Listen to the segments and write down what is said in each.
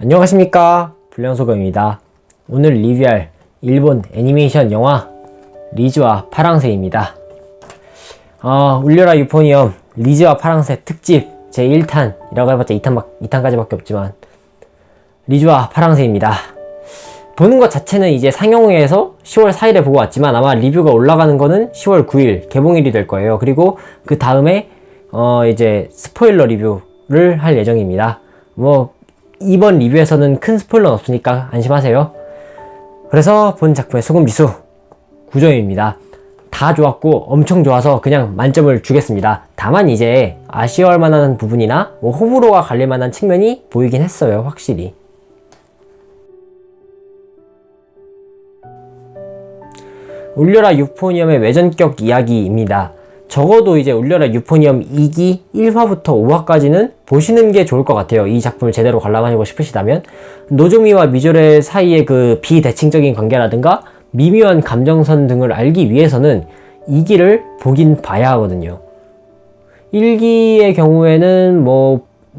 안녕하십니까, 불량소금입니다. 오늘 리뷰할 일본 애니메이션 영화 리즈와 파랑새입니다. 울려라 유포니엄 리즈와 파랑새 특집 제1탄이라고 해봤자 2탄까지 밖에 없지만 리즈와 파랑새입니다. 보는 것 자체는 이제 상영회에서 10월 4일에 보고 왔지만 아마 리뷰가 올라가는 거는 10월 9일 개봉일이 될 거예요. 그리고 그 다음에 이제 스포일러 리뷰를 할 예정입니다. 이번 리뷰에서는 큰 스포일러는 없으니까 안심하세요. 그래서 본 작품의 소금 지수 9점입니다. 다 좋았고 엄청 좋아서 그냥 만점을 주겠습니다. 다만 이제 아쉬워할 만한 부분이나 호불호가 갈릴 만한 측면이 보이긴 했어요, 확실히. 울려라 유포니엄의 외전격 이야기입니다. 적어도 이제 울려라 유포니엄 2기 1화부터 5화까지는 보시는 게 좋을 것 같아요. 이 작품을 제대로 관람하고 싶으시다면. 노조미와 미조레 사이의 그 비대칭적인 관계라든가 미묘한 감정선 등을 알기 위해서는 2기를 보긴 봐야 하거든요. 1기의 경우에는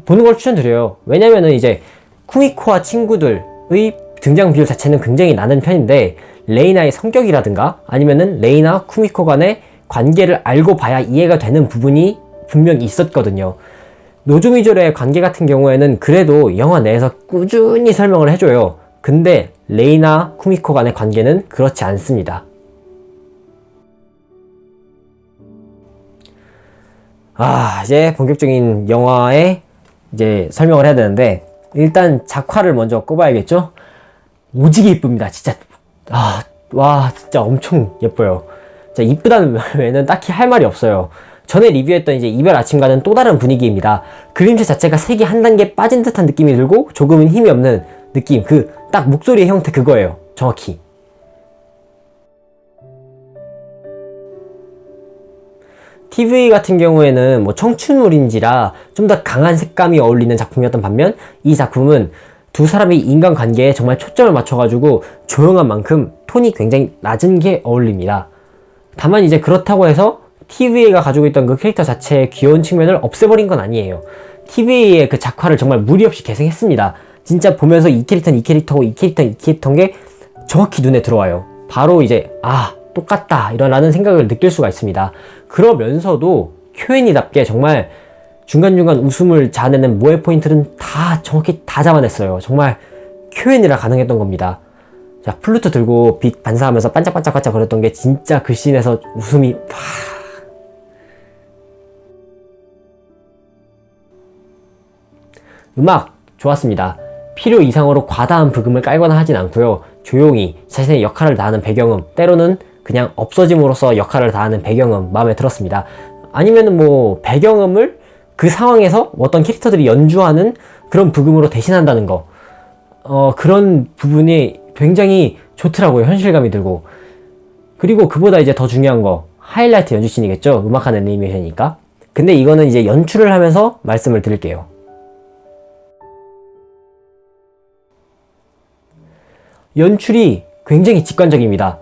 보는 걸 추천드려요. 왜냐면은 이제 쿠미코와 친구들의 등장 비율 자체는 굉장히 낮은 편인데 레이나의 성격이라든가 아니면은 레이나 쿠미코 간의 관계를 알고 봐야 이해가 되는 부분이 분명히 있었거든요. 노조미조레의 관계 같은 경우에는 그래도 영화 내에서 꾸준히 설명을 해줘요. 근데 레이나 쿠미코 간의 관계는 그렇지 않습니다. 이제 본격적인 영화의 이제 설명을 해야 되는데 일단 작화를 먼저 꼽아야겠죠? 오지게 이쁩니다. 진짜 진짜 엄청 예뻐요. 이쁘다는 외에는 딱히 할 말이 없어요. 전에 리뷰했던 이제 이별 아침과는 또 다른 분위기입니다. 그림체 자체가 색이 한 단계 빠진 듯한 느낌이 들고 조금은 힘이 없는 느낌, 딱 목소리의 형태 그거예요. 정확히. TVA 같은 경우에는 청춘물인지라 좀 더 강한 색감이 어울리는 작품이었던 반면 이 작품은 두 사람의 인간관계에 정말 초점을 맞춰가지고 조용한 만큼 톤이 굉장히 낮은 게 어울립니다. 다만 이제 그렇다고 해서 TVA가 가지고 있던 그 캐릭터 자체의 귀여운 측면을 없애버린 건 아니에요. TVA의 그 작화를 정말 무리 없이 계승했습니다. 진짜 보면서 이 캐릭터는 이 캐릭터고 이 캐릭터는 이 캐릭터인 게 정확히 눈에 들어와요. 바로 이제 똑같다 이라는 생각을 느낄 수가 있습니다. 그러면서도 쿄엔이답게 정말 중간중간 웃음을 자아내는 모에 포인트는 다 정확히 다 잡아냈어요. 정말 쿄엔이라 가능했던 겁니다. 자, 플루트 들고 빛 반사하면서 반짝반짝반짝 거렸던 게 진짜 그 씬에서 웃음이 음악 좋았습니다. 필요 이상으로 과다한 브금을 깔거나 하진 않고요. 조용히 자신의 역할을 다하는 배경음, 때로는 그냥 없어짐으로써 역할을 다하는 배경음 마음에 들었습니다. 아니면은 배경음을 그 상황에서 어떤 캐릭터들이 연주하는 그런 브금으로 대신한다는 거, 그런 부분이 굉장히 좋더라고요. 현실감이 들고. 그리고 그보다 이제 더 중요한 거, 하이라이트 연주씬이겠죠. 음악한 애니메이션이니까. 근데 이거는 이제 연출을 하면서 말씀을 드릴게요. 연출이 굉장히 직관적입니다.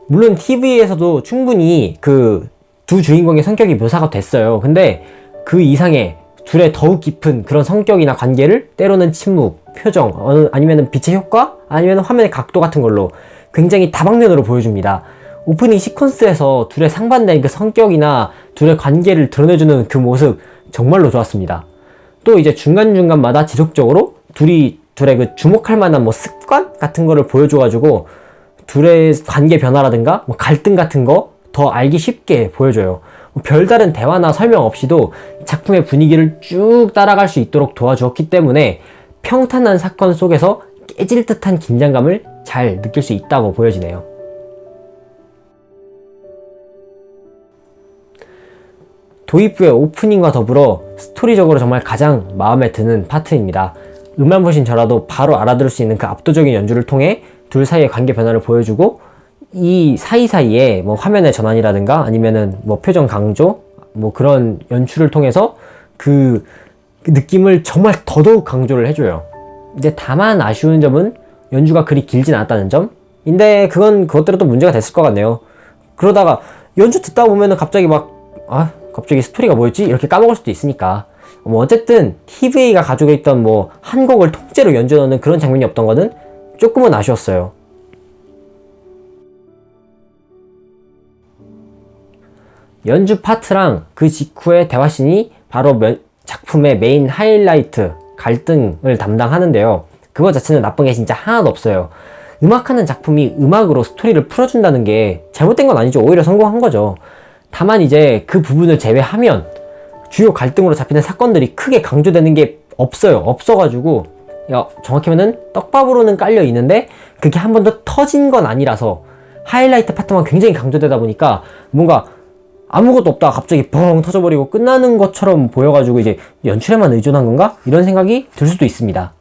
물론 TV에서도 충분히 그 두 주인공의 성격이 묘사가 됐어요. 근데 그 이상의 둘의 더욱 깊은 그런 성격이나 관계를 때로는 침묵, 표정, 아니면 빛의 효과, 아니면 화면의 각도 같은 걸로 굉장히 다방면으로 보여줍니다. 오프닝 시퀀스에서 둘의 상반된 그 성격이나 둘의 관계를 드러내주는 그 모습 정말로 좋았습니다. 또 이제 중간중간마다 지속적으로 둘의 그 주목할 만한 습관 같은 거를 보여줘가지고 둘의 관계 변화라든가 갈등 같은 거 더 알기 쉽게 보여줘요. 별다른 대화나 설명 없이도 작품의 분위기를 쭉 따라갈 수 있도록 도와주었기 때문에 평탄한 사건 속에서 깨질 듯한 긴장감을 잘 느낄 수 있다고 보여지네요. 도입부의 오프닝과 더불어 스토리적으로 정말 가장 마음에 드는 파트입니다. 음만 보신 저라도 바로 알아들을 수 있는 그 압도적인 연주를 통해 둘 사이의 관계 변화를 보여주고 이 사이사이에 화면의 전환이라든가 아니면은 표정 강조 그런 연출을 통해서 그 느낌을 정말 더더욱 강조를 해줘요. 근데 다만 아쉬운 점은 연주가 그리 길진 않았다는 점인데 그것대로 또 문제가 됐을 것 같네요. 그러다가 연주 듣다 보면은 갑자기 갑자기 스토리가 뭐였지? 이렇게 까먹을 수도 있으니까 뭐 어쨌든 TVA가 가지고 있던 뭐 한 곡을 통째로 연주하는 그런 장면이 없던 거는 조금은 아쉬웠어요. 연주 파트랑 그 직후의 대화씬이 바로 작품의 메인 하이라이트, 갈등을 담당하는데요. 그거 자체는 나쁜 게 진짜 하나도 없어요. 음악하는 작품이 음악으로 스토리를 풀어준다는 게 잘못된 건 아니죠. 오히려 성공한 거죠. 다만 이제 그 부분을 제외하면 주요 갈등으로 잡히는 사건들이 크게 강조되는 게 없어요. 없어가지고 정확히 하면은 떡밥으로는 깔려 있는데 그게 한 번 더 터진 건 아니라서 하이라이트 파트만 굉장히 강조되다 보니까 뭔가 아무것도 없다가 갑자기 뻥 터져버리고 끝나는 것처럼 보여가지고 이제 연출에만 의존한 건가? 이런 생각이 들 수도 있습니다.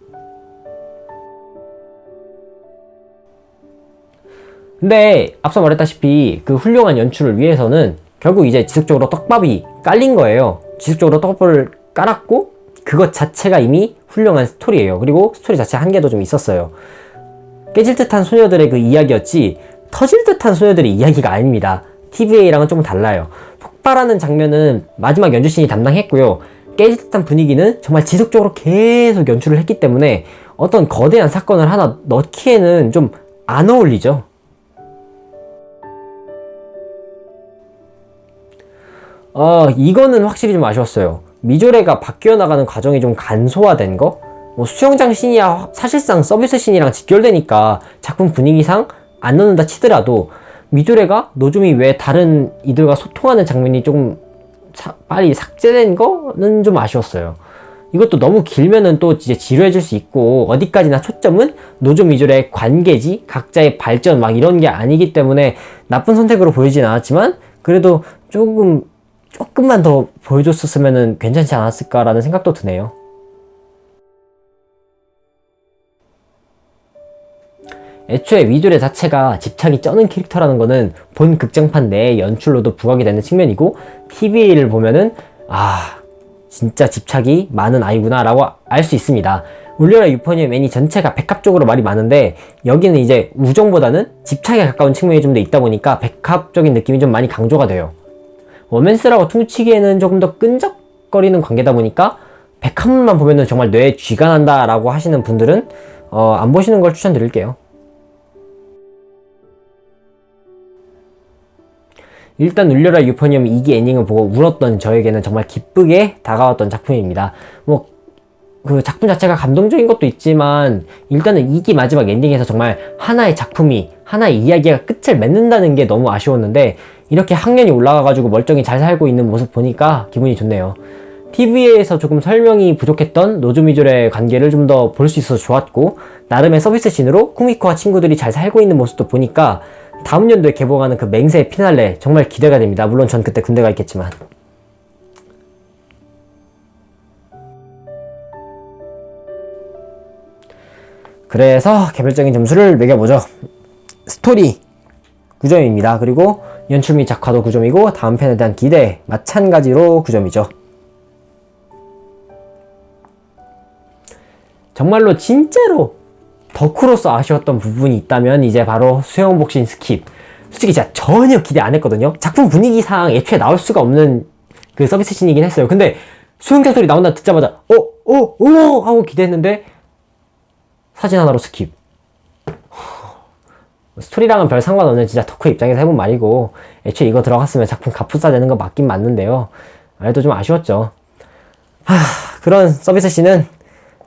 근데 앞서 말했다시피 그 훌륭한 연출을 위해서는 결국 이제 지속적으로 떡밥이 깔린 거예요. 지속적으로 떡밥을 깔았고 그것 자체가 이미 훌륭한 스토리예요. 그리고 스토리 자체 한계도 좀 있었어요. 깨질 듯한 소녀들의 그 이야기였지 터질 듯한 소녀들의 이야기가 아닙니다. TVA랑은 조금 달라요. 폭발하는 장면은 마지막 연주씬이 담당했고요. 깨질 듯한 분위기는 정말 지속적으로 계속 연출을 했기 때문에 어떤 거대한 사건을 하나 넣기에는 좀 안 어울리죠. 이거는 확실히 좀 아쉬웠어요. 미조레가 바뀌어 나가는 과정이 좀 간소화된 거? 뭐 수영장 씬이야 사실상 서비스 씬이랑 직결되니까 작품 분위기상 안 넣는다 치더라도 미조레가 노조미 외에 다른 이들과 소통하는 장면이 조금 빨리 삭제된 거는 좀 아쉬웠어요. 이것도 너무 길면은 또 이제 지루해질 수 있고 어디까지나 초점은 노조 미조레의 관계지 각자의 발전 막 이런 게 아니기 때문에 나쁜 선택으로 보이진 않았지만 그래도 조금만 더 보여줬었으면 괜찮지 않았을까라는 생각도 드네요. 애초에 미조레 자체가 집착이 쩌는 캐릭터라는 거는 본 극장판 내의 연출로도 부각이 되는 측면이고 TVA를 보면은 진짜 집착이 많은 아이구나 라고 알 수 있습니다. 울려라 유포니엄 애니 전체가 백합적으로 말이 많은데 여기는 이제 우정보다는 집착에 가까운 측면이 좀 더 있다 보니까 백합적인 느낌이 좀 많이 강조가 돼요. 워맨스라고 퉁치기에는 조금 더 끈적거리는 관계다 보니까 백합만 보면은 정말 뇌에 쥐가 난다 라고 하시는 분들은 안 보시는 걸 추천드릴게요. 일단 울려라 유포니엄 2기 엔딩을 보고 울었던 저에게는 정말 기쁘게 다가왔던 작품입니다. 그 작품 자체가 감동적인 것도 있지만 일단은 2기 마지막 엔딩에서 정말 하나의 작품이 하나의 이야기가 끝을 맺는다는 게 너무 아쉬웠는데 이렇게 학년이 올라가가지고 멀쩡히 잘 살고 있는 모습 보니까 기분이 좋네요. TV에서 조금 설명이 부족했던 노조미졸의 관계를 좀 더 볼 수 있어서 좋았고 나름의 서비스 씬으로 쿠미코와 친구들이 잘 살고 있는 모습도 보니까 다음 연도에 개봉하는 그 맹세의 피날레 정말 기대가 됩니다. 물론 전 그때 군대가 있겠지만. 그래서 개별적인 점수를 매겨보죠. 스토리 9점입니다. 그리고 연출 및 작화도 9점이고 다음 편에 대한 기대 마찬가지로 9점이죠. 정말로 진짜로 덕후로서 아쉬웠던 부분이 있다면 이제 바로 수영복신 스킵. 솔직히 진짜 전혀 기대 안 했거든요. 작품 분위기상 애초에 나올 수가 없는 그 서비스 씬이긴 했어요. 근데 수영장 소리 나온다 듣자마자 하고 기대했는데 사진 하나로 스킵. 스토리랑은 별 상관없는 진짜 덕후 입장에서 해본 말이고 애초에 이거 들어갔으면 작품 값부싸 되는 거 맞긴 맞는데요. 그래도 좀 아쉬웠죠. 그런 서비스 씬은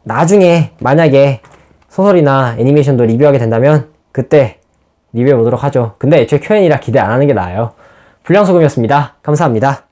나중에 만약에 소설이나 애니메이션도 리뷰하게 된다면 그때 리뷰해보도록 하죠. 근데 애초에 Q&A라 기대 안 하는 게 나아요. 불량소금이었습니다. 감사합니다.